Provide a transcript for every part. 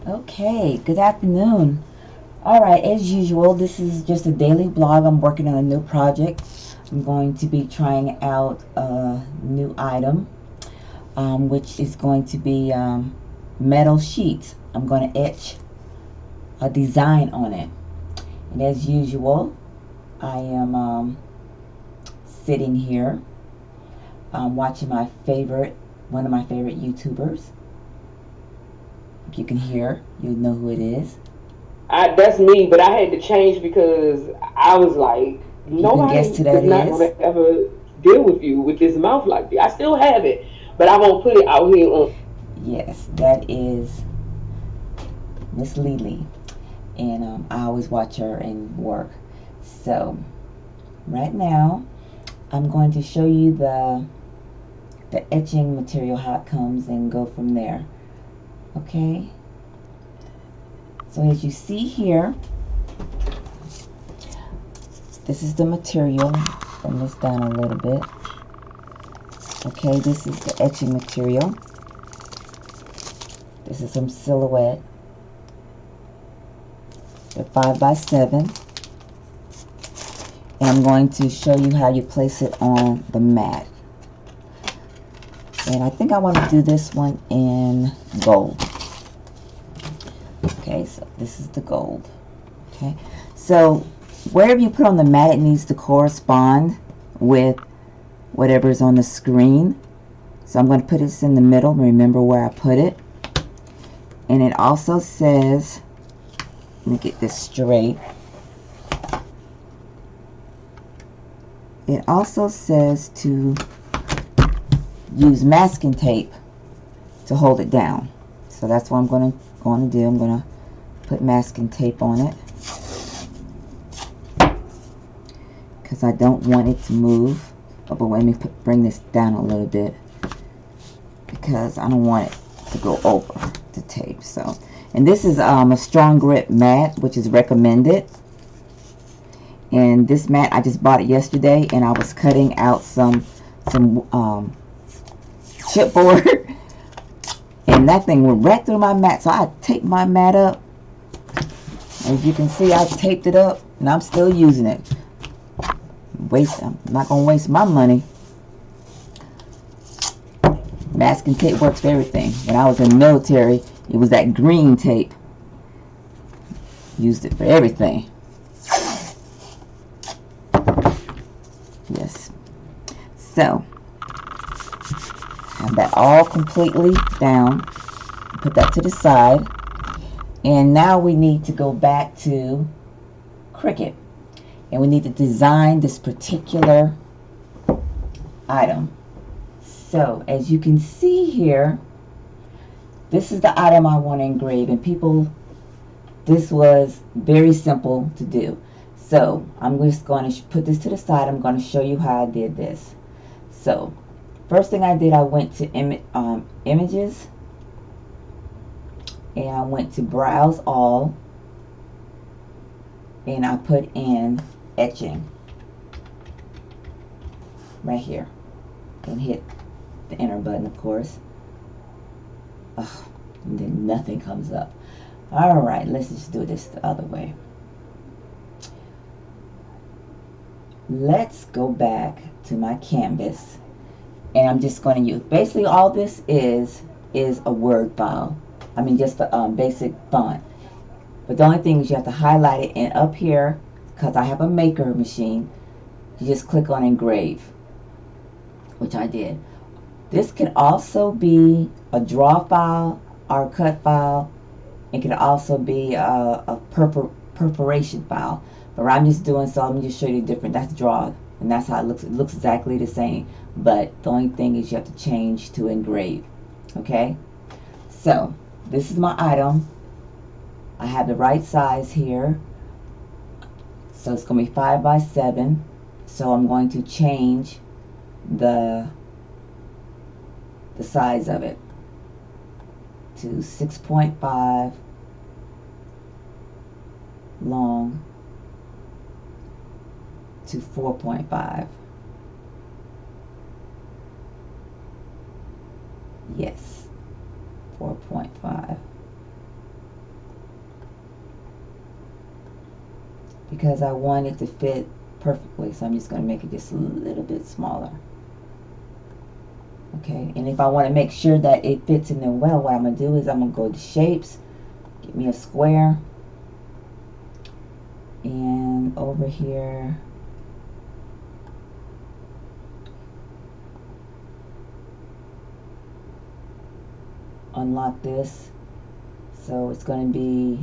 Okay, good afternoon. All right, as usual, this is just a daily blog. I'm working on a new project. I'm going to be trying out a new item, which is going to be metal sheets. I'm going to etch a design on it. And as usual, I am sitting here watching one of my favorite YouTubers. If you can hear, you'll know who it is. That's me, but I had to change because I was like, If you can guess nobody who that is not is. going to ever deal with you with this mouth like that. I still have it, but I won't put it out here on. Yes, that is Miss Lily. And I always watch her and work. So right now, I'm going to show you the etching material, how it comes, and go from there. Okay. So as you see here, this is the material. Bring this down a little bit. Okay, this is the etching material. This is some silhouette. They're 5x7. And I'm going to show you how you place it on the mat. And I think I want to do this one in gold. Okay, so this is the gold. Okay, so wherever you put on the mat, it needs to correspond with whatever's on the screen. So I'm going to put this in the middle. Remember where I put it. And it also says, let me get this straight. It also says to use masking tape to hold it down. So that's what I'm going to do. I'm going to put masking tape on it because I don't want it to move. Oh, but let me bring this down a little bit because I don't want it to go over the tape. So, and this is a strong grip mat, which is recommended. And this mat, I just bought it yesterday, and I was cutting out some chipboard, and that thing went right through my mat. So I taped my mat up. As you can see, I taped it up, and I'm still using it. I'm not gonna waste my money. Masking tape works for everything. When I was in the military, it was that green tape. Used it for everything. Yes. So, have that all completely down. Put that to the side. And now we need to go back to Cricut. And we need to design this particular item. So, as you can see here, this is the item I want to engrave. And people, this was very simple to do. So, I'm just going to put this to the side. I'm going to show you how I did this. So, first thing I did, I went to images, and I went to browse all, and I put in etching right here, and hit the enter button, of course. Ugh, and then nothing comes up. Alright, let's just do this the other way. Let's go back to my canvas, and I'm just going to use, basically all this is a Word file. I mean, just the basic font. But the only thing is you have to highlight it, and up here, because I have a Maker machine, you just click on Engrave, which I did. This can also be a draw file or a cut file. It can also be a perforation file. But I'm just doing, so let me just show you different. That's draw, and that's how it looks. It looks exactly the same, but the only thing is you have to change to engrave. Okay, so this is my item. I have the right size here, so it's going to be 5x7. So I'm going to change the size of it to 6.5 long to 4.5. Yes, 4.5. because I want it to fit perfectly. So I'm just going to make it just a little bit smaller. Okay, and if I want to make sure that it fits in there well, what I'm going to do is I'm going to go to shapes, get me a square, and over here unlock this. So it's going to be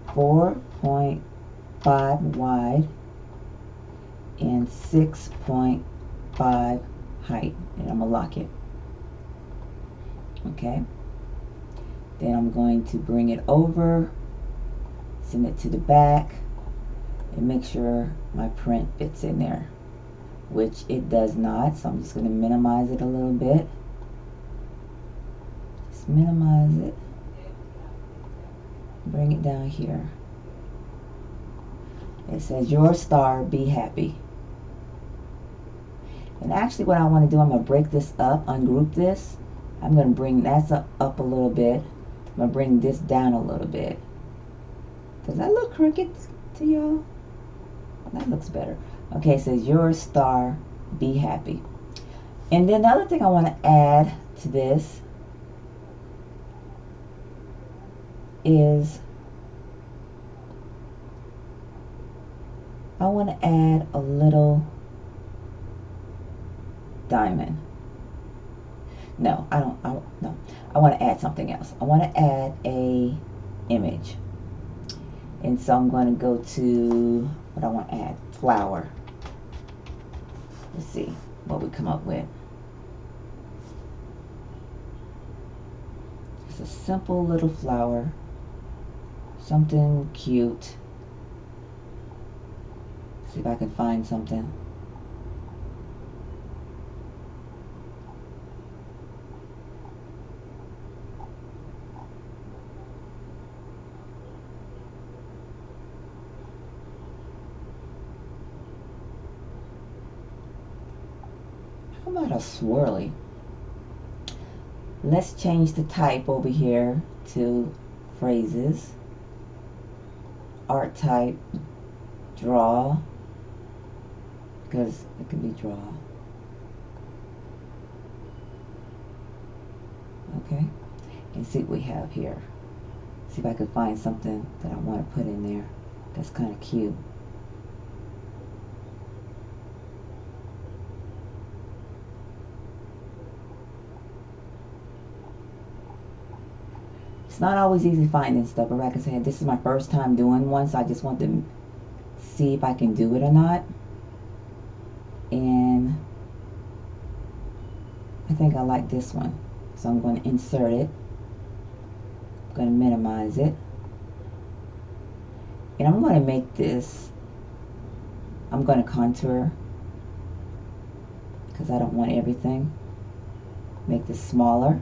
4.5 wide and 6.5 height, and I'm gonna lock it. Okay, then I'm going to bring it over, send it to the back, and make sure my print fits in there, which it does not. So I'm just going to minimize it a little bit. Just minimize it, bring it down here. It says, "Your star, be happy." And actually what I want to do, I'm going to break this up, ungroup this. I'm going to bring that up a little bit. I'm going to bring this down a little bit. Does that look crooked to y'all? That looks better. Okay, it says, "Your star, be happy." And then the other thing I want to add to this is I want to add a little diamond. No, I don't. No, I want to add something else. I want to add a image, and so I'm going to go to what I want to add. Flower. Let's see what we come up with. It's a simple little flower, something cute. See if I can find something. How about a swirly? Let's change the type over here to phrases, art type, draw, because it can be draw. Okay, and see what we have here. See if I can find something that I want to put in there that's kind of cute. It's not always easy finding stuff, but like I said, this is my first time doing one, so I just want to see if I can do it or not. And I think I like this one, so I'm going to insert it. I'm going to minimize it, and I'm going to make this, I'm going to contour because I don't want everything. Make this smaller,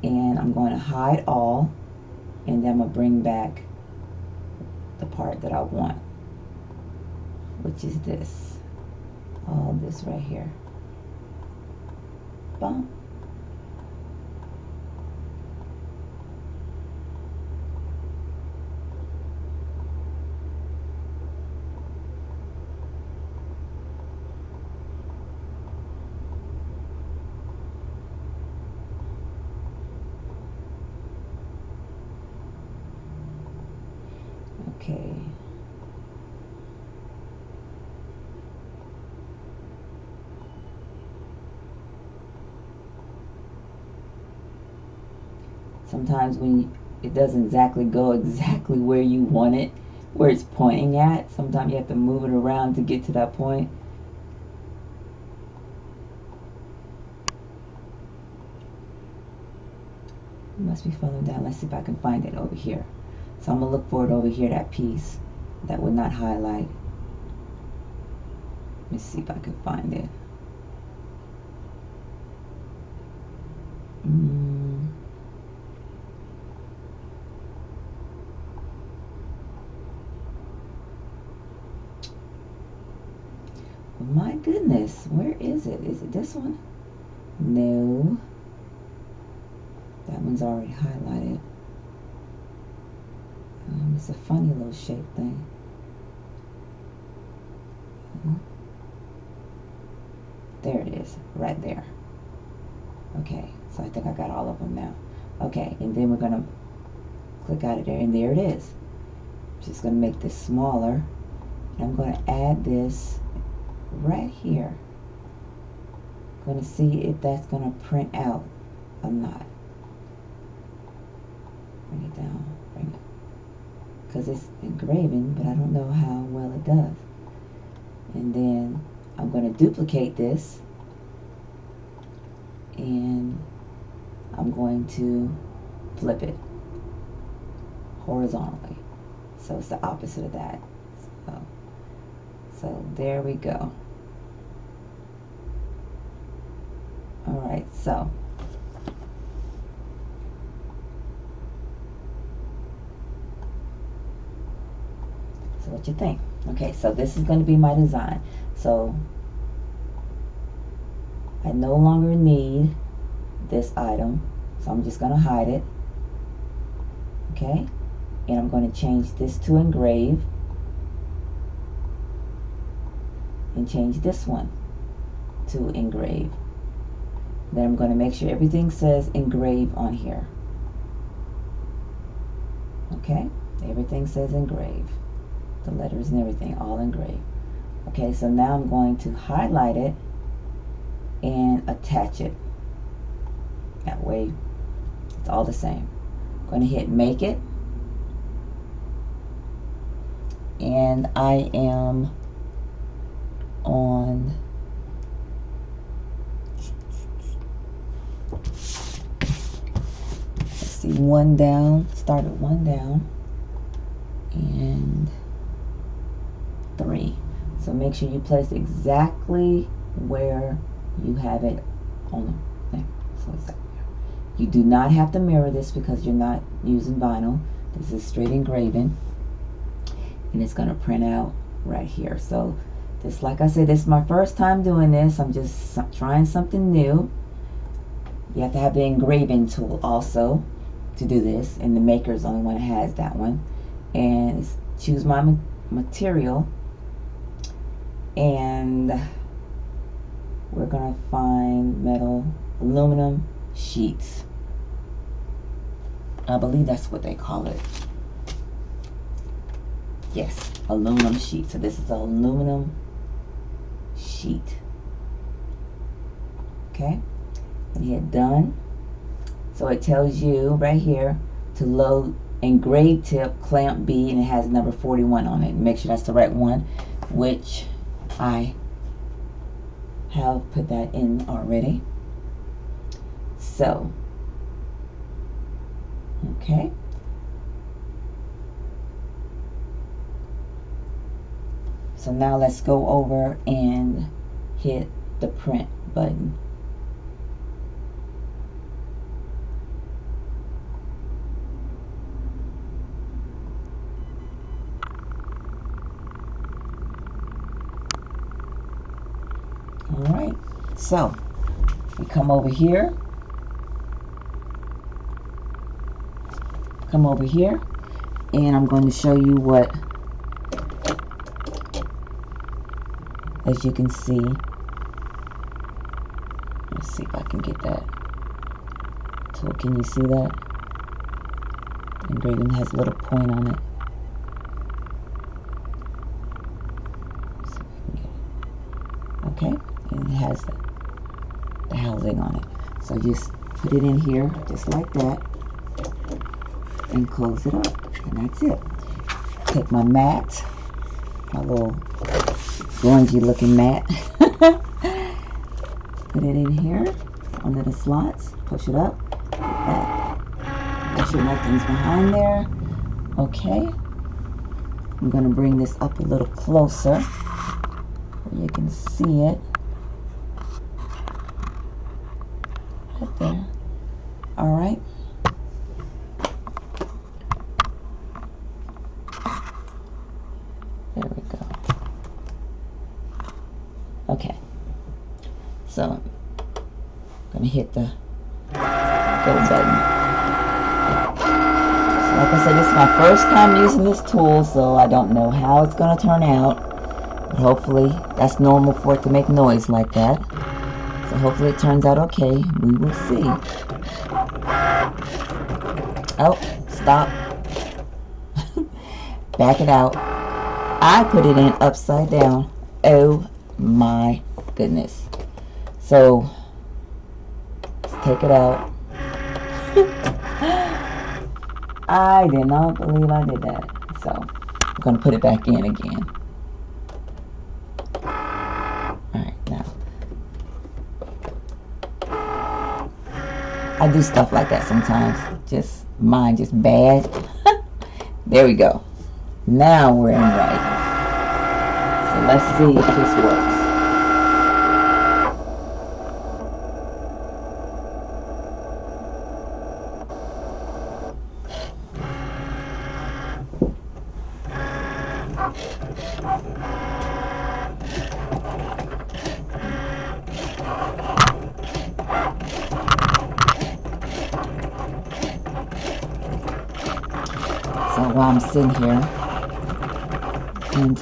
and I'm going to hide all, and then I'm going to bring back the part that I want, which is this, all this right here. Boom. Okay. Sometimes when it doesn't exactly go exactly where you want it, where it's pointing at, sometimes you have to move it around to get to that point. It must be further down. Let's see if I can find it over here. So I'm going to look for it over here, that piece that would not highlight. Let's see if I can find it. My goodness, where is it? Is it this one? No. That one's already highlighted. It's a funny little shape thing. There it is, right there. Okay, so I think I got all of them now. Okay, and then we're gonna click out of there, and there it is. Just gonna make this smaller. And I'm gonna add this right here. Gonna see if that's gonna print out or not. Bring it down, bring it. Because it's engraving, but I don't know how well it does. And then I'm going to duplicate this, and I'm going to flip it horizontally. So it's the opposite of that. So there we go. Alright, so what you think? Okay, so this is going to be my design. So I no longer need this item, so I'm just going to hide it. Okay, and I'm going to change this to engrave, and change this one to engrave. Then I'm going to make sure everything says engrave on here. Okay, everything says engrave. The letters and everything, all engraved. Okay, so now I'm going to highlight it and attach it. That way, it's all the same. I'm going to hit make it. And I am on let's see, one down, start at one down, and 3. So make sure you place exactly where you have it on the thing. So exactly there. You do not have to mirror this because you're not using vinyl. This is straight engraving, and it's going to print out right here. So this, like I said, this is my first time doing this. I'm just trying something new. You have to have the engraving tool also to do this, and the Maker is the only one that has that one. And choose my material, and we're gonna find metal, aluminum sheets. I believe that's what they call it. Yes, aluminum sheet. So this is an aluminum sheet. Okay, and hit done. So it tells you right here to load engraved tip clamp B, and it has number 41 on it. Make sure that's the right one, which I have put that in already. So okay, so now let's go over and hit the print button. Alright, so we come over here, and I'm going to show you what, as you can see, let's see if I can get that. So can you see that? The engraving has a little point on it. Let's see if I can get it. Okay, and it has the housing on it. So just put it in here, just like that, and close it up, and that's it. Take my mat, my little grungy looking mat, put it in here under the slots, push it up, make sure nothing's behind there. Okay, I'm going to bring this up a little closer where you can see it right there. All right. There we go. Okay. So I'm going to hit the go button. So like I said, this is my first time using this tool, so I don't know how it's going to turn out. But hopefully, that's normal for it to make noise like that. So hopefully it turns out okay. We will see. Oh, stop. Back it out. I put it in upside down. Oh my goodness. So, let's take it out. I did not believe I did that. So, I'm going to put it back in again. Alright, now. I do stuff like that sometimes. Mine just bad. There we go. Now we're in right. So let's see if this works. So while I'm sitting here, and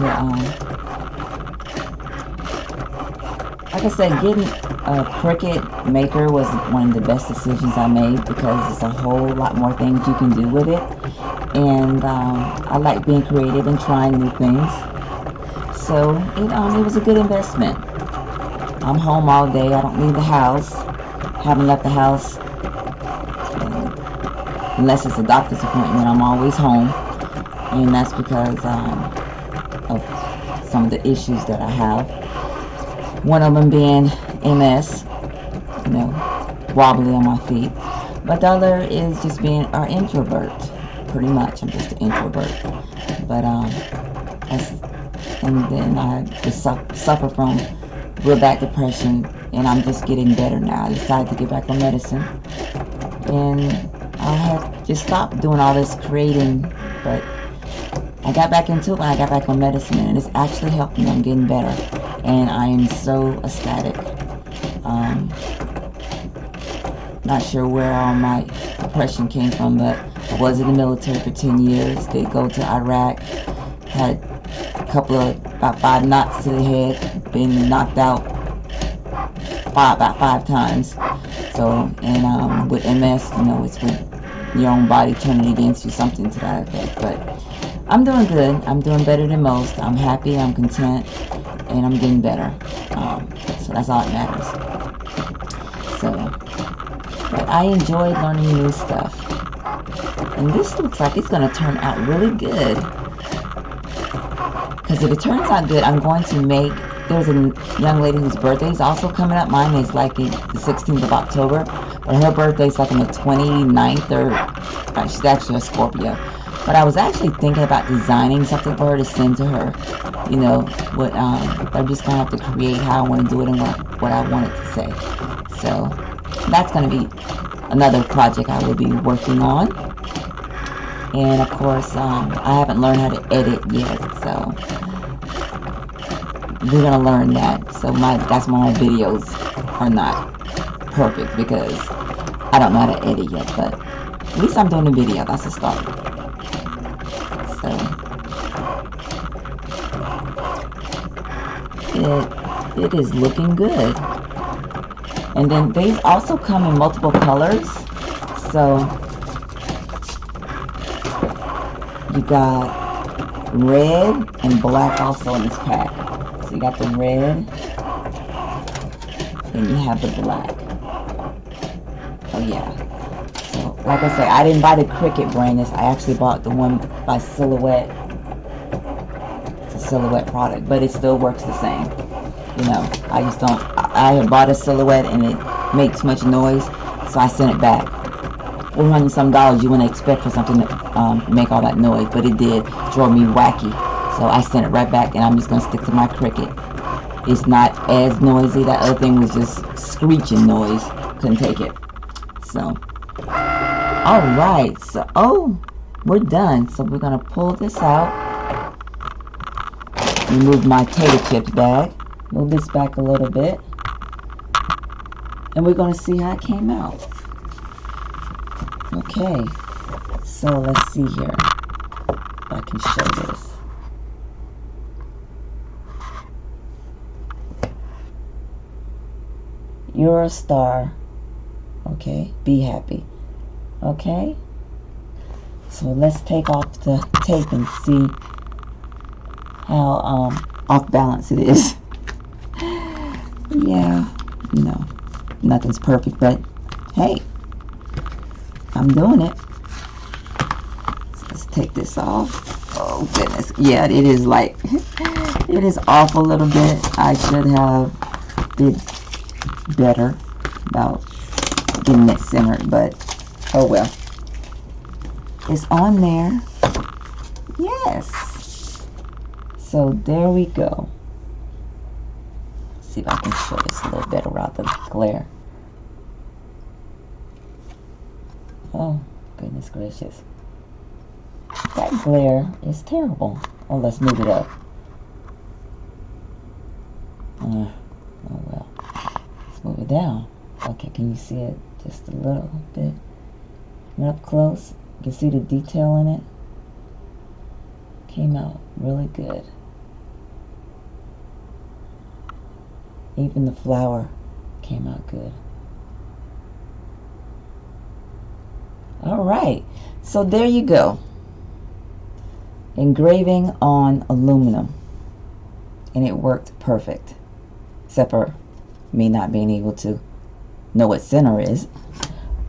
like I said, getting a Cricut Maker was one of the best decisions I made because it's a whole lot more things you can do with it, and I like being creative and trying new things. So it was a good investment. I'm home all day. I don't leave the house. Haven't left the house unless it's a doctor's appointment. I'm always home, and that's because of some of the issues that I have. One of them being MS, wobbly on my feet. But the other is just being an introvert. Pretty much, I'm just an introvert. But and then I just suffer from real bad depression, and I'm just getting better now. I decided to get back on medicine, and I had just stopped doing all this creating, but I got back into it when I got back on medicine, and it's actually helping me. I'm getting better, and I am so ecstatic. Not sure where all my depression came from, but I was in the military for 10 years. Did go to Iraq, had about 5 knots to the head, been knocked out about 5 times. So, and with MS, it's with your own body turning against you, something to that effect. But I'm doing good. I'm doing better than most. I'm happy. I'm content, and I'm getting better. So that's all that matters. So, but I enjoyed learning new stuff, and this looks like it's going to turn out really good. Because if it turns out good, I'm going to make. There's a young lady whose birthday is also coming up. Mine is like the 16th of October, but her birthday is like on the 29th, or she's actually a Scorpio. But I was actually thinking about designing something for her to send to her. What I'm just gonna have to create how I want to do it and what I want it to say. So that's gonna be another project I will be working on. And of course, I haven't learned how to edit yet, so we're gonna learn that. So that's why my videos are not perfect, because I don't know how to edit yet. But at least I'm doing a video. That's a start. So it is looking good. And then these also come in multiple colors. So you got red and black also in this pack. So you got the red, and you have the black. Oh yeah. So like I said, I didn't buy the Cricut brand. I actually bought the one by Silhouette. It's a Silhouette product, but it still works the same. I just don't. I had bought a Silhouette and it makes much noise, so I sent it back. $400 some you wouldn't expect for something to make all that noise, but it did. It drove me wacky. So I sent it right back, and I'm just going to stick to my Cricut. It's not as noisy. That other thing was just screeching noise. Couldn't take it. So, alright. So, we're done. So we're going to pull this out. Remove my tater chips bag. Move this back a little bit. And we're going to see how it came out. Okay. So let's see here if I can show this. You're a star. Okay, be happy. Okay, so let's take off the tape and see how off balance it is. Yeah, you know, nothing's perfect, but hey, I'm doing it. So let's take this off. Oh goodness, yeah, it is like it is off a little bit. I should have did better about getting it centered, but oh well. It's on there. Yes. So there we go. Let's see if I can show this a little better without the glare. Oh, goodness gracious. That glare is terrible. Oh, let's move it up. Oh well. Let's move it down. Okay, can you see it just a little bit? Up close. You can see the detail in it. Came out really good. Even the flower came out good. Alright, so there you go. Engraving on aluminum. And it worked perfect. Except for me not being able to know what center is.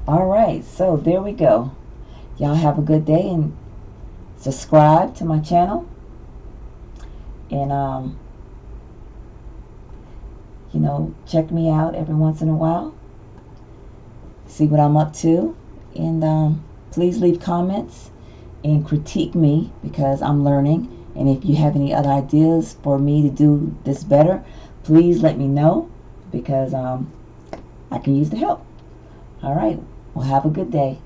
Alright, so there we go. Y'all have a good day and subscribe to my channel. And you know, check me out every once in a while. See what I'm up to. And please leave comments and critique me because I'm learning. And if you have any other ideas for me to do this better, please let me know because I can use the help. All right. Well, have a good day.